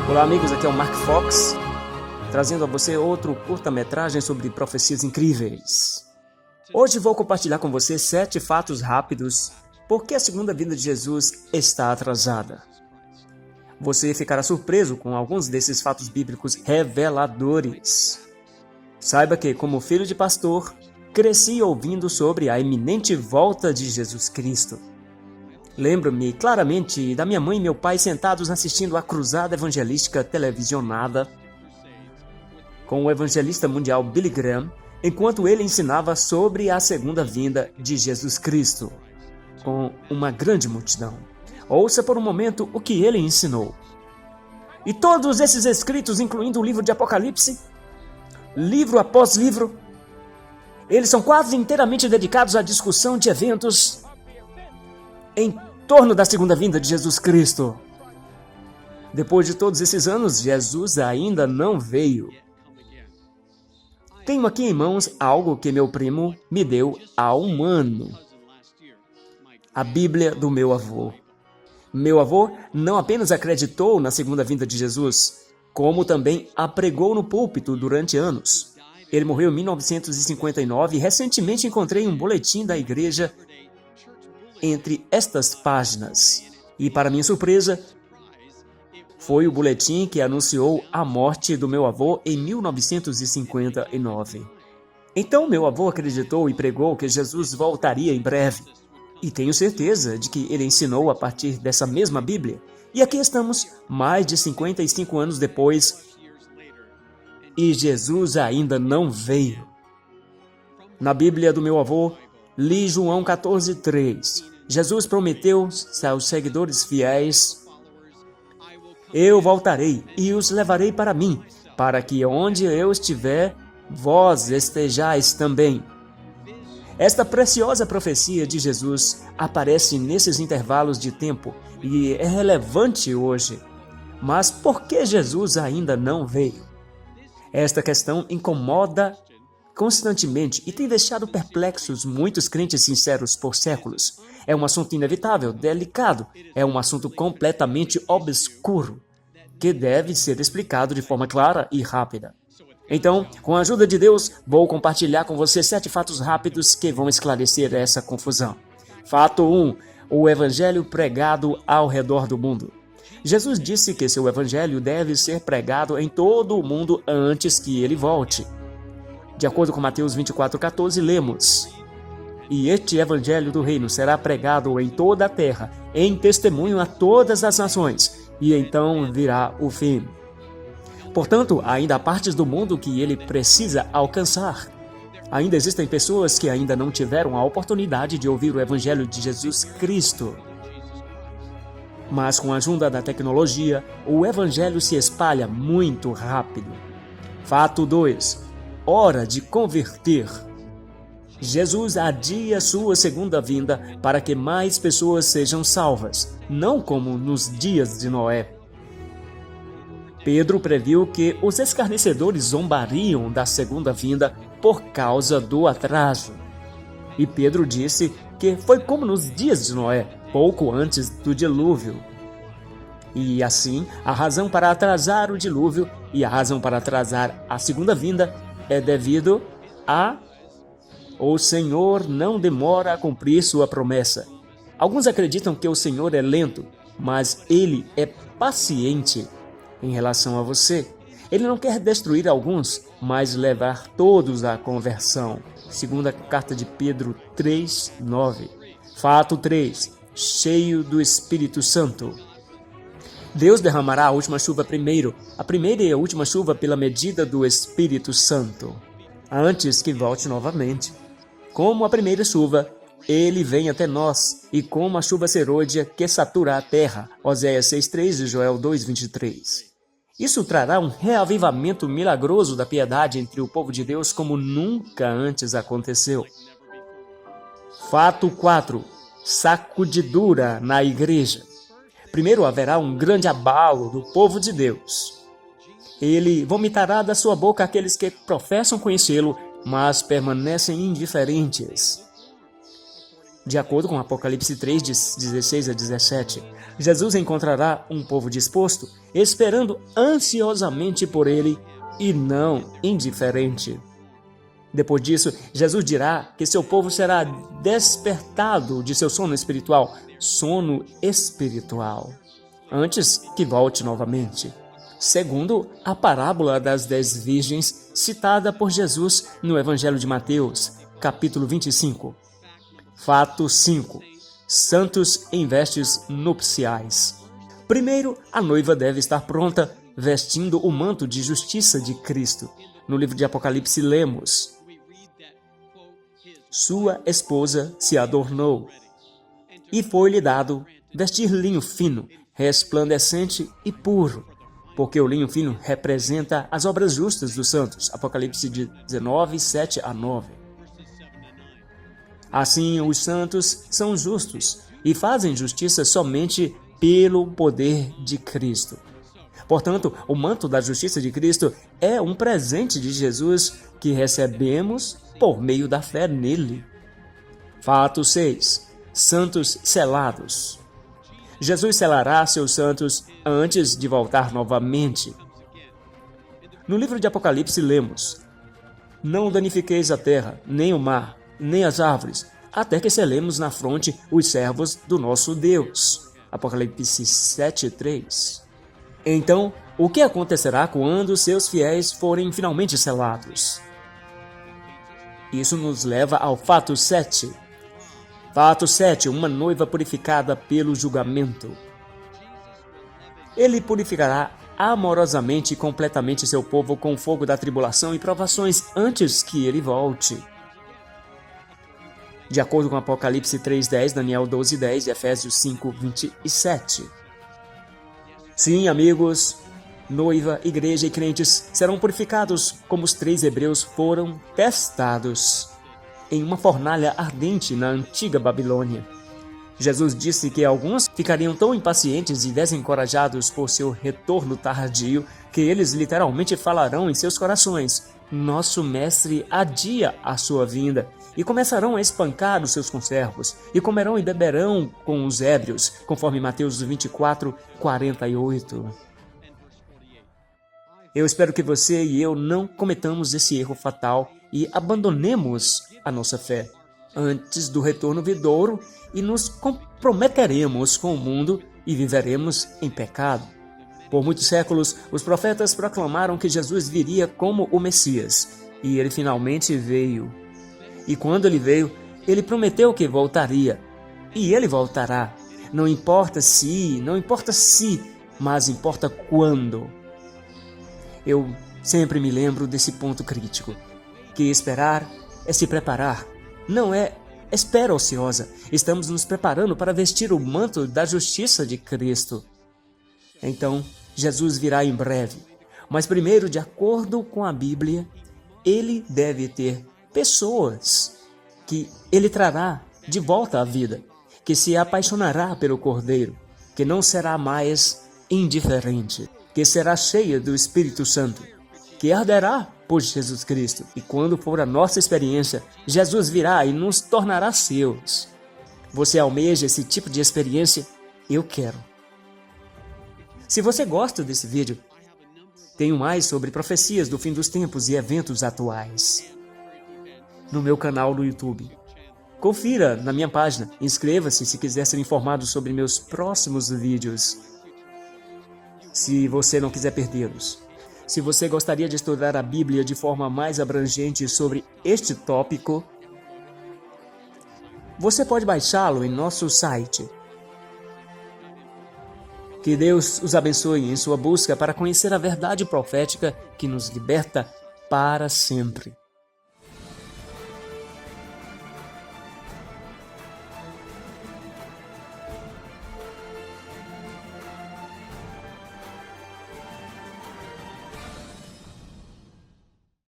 Olá amigos, aqui é o Mark Fox, trazendo a você outro curta-metragem sobre profecias incríveis. Hoje vou compartilhar com você 7 fatos rápidos porque a segunda vinda de Jesus está atrasada. Você ficará surpreso com alguns desses fatos bíblicos reveladores. Saiba que, como filho de pastor, cresci ouvindo sobre a iminente volta de Jesus Cristo. Lembro-me claramente da minha mãe e meu pai sentados assistindo a cruzada evangelística televisionada com o evangelista mundial Billy Graham, enquanto ele ensinava sobre a segunda vinda de Jesus Cristo, com uma grande multidão. Ouça por um momento o que ele ensinou. E todos esses escritos, incluindo o livro de Apocalipse, livro após livro, eles são quase inteiramente dedicados à discussão de eventos em torno da segunda vinda de Jesus Cristo. Depois de todos esses anos, Jesus ainda não veio. Tenho aqui em mãos algo que meu primo me deu há um ano. A Bíblia do meu avô. Meu avô não apenas acreditou na segunda vinda de Jesus, como também a pregou no púlpito durante anos. Ele morreu em 1959 e recentemente encontrei um boletim da igreja entre estas páginas. E para minha surpresa, foi o boletim que anunciou a morte do meu avô em 1959. Então meu avô acreditou e pregou que Jesus voltaria em breve. E tenho certeza de que ele ensinou a partir dessa mesma Bíblia. E aqui estamos, mais de 55 anos depois, e Jesus ainda não veio. Na Bíblia do meu avô, li João 14:3. Jesus prometeu aos seguidores fiéis: eu voltarei e os levarei para mim, para que onde eu estiver, vós estejais também. Esta preciosa profecia de Jesus aparece nesses intervalos de tempo e é relevante hoje. Mas por que Jesus ainda não veio? Esta questão incomoda constantemente e tem deixado perplexos muitos crentes sinceros por séculos. É um assunto inevitável, delicado, é um assunto completamente obscuro, que deve ser explicado de forma clara e rápida. Então, com a ajuda de Deus, vou compartilhar com você 7 fatos rápidos que vão esclarecer essa confusão. Fato 1. O Evangelho pregado ao redor do mundo. Jesus disse que seu Evangelho deve ser pregado em todo o mundo antes que ele volte. De acordo com Mateus 24:14, lemos: e este Evangelho do Reino será pregado em toda a terra, em testemunho a todas as nações, e então virá o fim. Portanto, ainda há partes do mundo que ele precisa alcançar. Ainda existem pessoas que ainda não tiveram a oportunidade de ouvir o Evangelho de Jesus Cristo. Mas com a ajuda da tecnologia, o Evangelho se espalha muito rápido. Fato 2. Hora de converter. Jesus adia sua segunda vinda para que mais pessoas sejam salvas, não como nos dias de Noé. Pedro previu que os escarnecedores zombariam da segunda vinda por causa do atraso. E Pedro disse que foi como nos dias de Noé, pouco antes do dilúvio. E assim, a razão para atrasar o dilúvio e a razão para atrasar a segunda vinda é devido a o Senhor não demora a cumprir sua promessa. Alguns acreditam que o Senhor é lento, mas Ele é paciente em relação a você. Ele não quer destruir alguns, mas levar todos à conversão. Segunda carta de Pedro 3:9. Fato 3. Cheio do Espírito Santo. Deus derramará a última chuva primeiro, a primeira e a última chuva pela medida do Espírito Santo, antes que volte novamente. Como a primeira chuva, ele vem até nós, e como a chuva serôdia que satura a terra, Oséias 6:3 e Joel 2:23. Isso trará um reavivamento milagroso da piedade entre o povo de Deus como nunca antes aconteceu. Fato 4. Sacudidura na igreja. Primeiro haverá um grande abalo do povo de Deus. Ele vomitará da sua boca aqueles que professam conhecê-lo, mas permanecem indiferentes. De acordo com Apocalipse 3, de 16 a 17, Jesus encontrará um povo disposto, esperando ansiosamente por ele e não indiferente. Depois disso, Jesus dirá que seu povo será despertado de seu sono espiritual, antes que volte novamente. Segundo a parábola das 10 virgens, citada por Jesus no Evangelho de Mateus, capítulo 25. Fato 5. Santos em vestes nupciais. Primeiro, a noiva deve estar pronta, vestindo o manto de justiça de Cristo. No livro de Apocalipse lemos: sua esposa se adornou, e foi-lhe dado vestir linho fino, resplandecente e puro, porque o linho fino representa as obras justas dos santos. Apocalipse 19, 7 a 9. Assim, os santos são justos e fazem justiça somente pelo poder de Cristo. Portanto, o manto da justiça de Cristo é um presente de Jesus que recebemos por meio da fé nele. Fato 6. Santos selados. Jesus selará seus santos antes de voltar novamente. No livro de Apocalipse lemos: não danifiqueis a terra, nem o mar, nem as árvores, até que selemos na fronte os servos do nosso Deus. Apocalipse 7:3. Então, o que acontecerá quando seus fiéis forem finalmente selados? Isso nos leva ao fato 7. Fato 7. Uma noiva purificada pelo julgamento. Ele purificará amorosamente e completamente seu povo com o fogo da tribulação e provações antes que ele volte. De acordo com Apocalipse 3:10, Daniel 12:10 e Efésios 5:27. Sim, amigos, noiva, igreja e crentes serão purificados como os 3 hebreus foram testados em uma fornalha ardente na antiga Babilônia. Jesus disse que alguns ficariam tão impacientes e desencorajados por seu retorno tardio que eles literalmente falarão em seus corações: nosso mestre adia a sua vinda, e começarão a espancar os seus conservos, e comerão e beberão com os ébrios, conforme Mateus 24:48. Eu espero que você e eu não cometamos esse erro fatal e abandonemos a nossa fé antes do retorno vindouro e nos comprometeremos com o mundo e viveremos em pecado. Por muitos séculos, os profetas proclamaram que Jesus viria como o Messias, e ele finalmente veio. E quando ele veio, ele prometeu que voltaria, e ele voltará. Não importa se, mas importa quando. Eu sempre me lembro desse ponto crítico, que esperar é se preparar, não é espera ociosa. Estamos nos preparando para vestir o manto da justiça de Cristo. Então, Jesus virá em breve. Mas primeiro, de acordo com a Bíblia, ele deve ter pessoas que ele trará de volta à vida, que se apaixonará pelo Cordeiro, que não será mais indiferente, que será cheia do Espírito Santo, que arderá por Jesus Cristo. E quando for a nossa experiência, Jesus virá e nos tornará seus. Você almeja esse tipo de experiência? Eu quero. Se você gosta desse vídeo, tenho mais sobre profecias do fim dos tempos e eventos atuais no meu canal no YouTube. Confira na minha página, inscreva-se se quiser ser informado sobre meus próximos vídeos, se você não quiser perdê-los. Se você gostaria de estudar a Bíblia de forma mais abrangente sobre este tópico, você pode baixá-lo em nosso site. Que Deus os abençoe em sua busca para conhecer a verdade profética que nos liberta para sempre.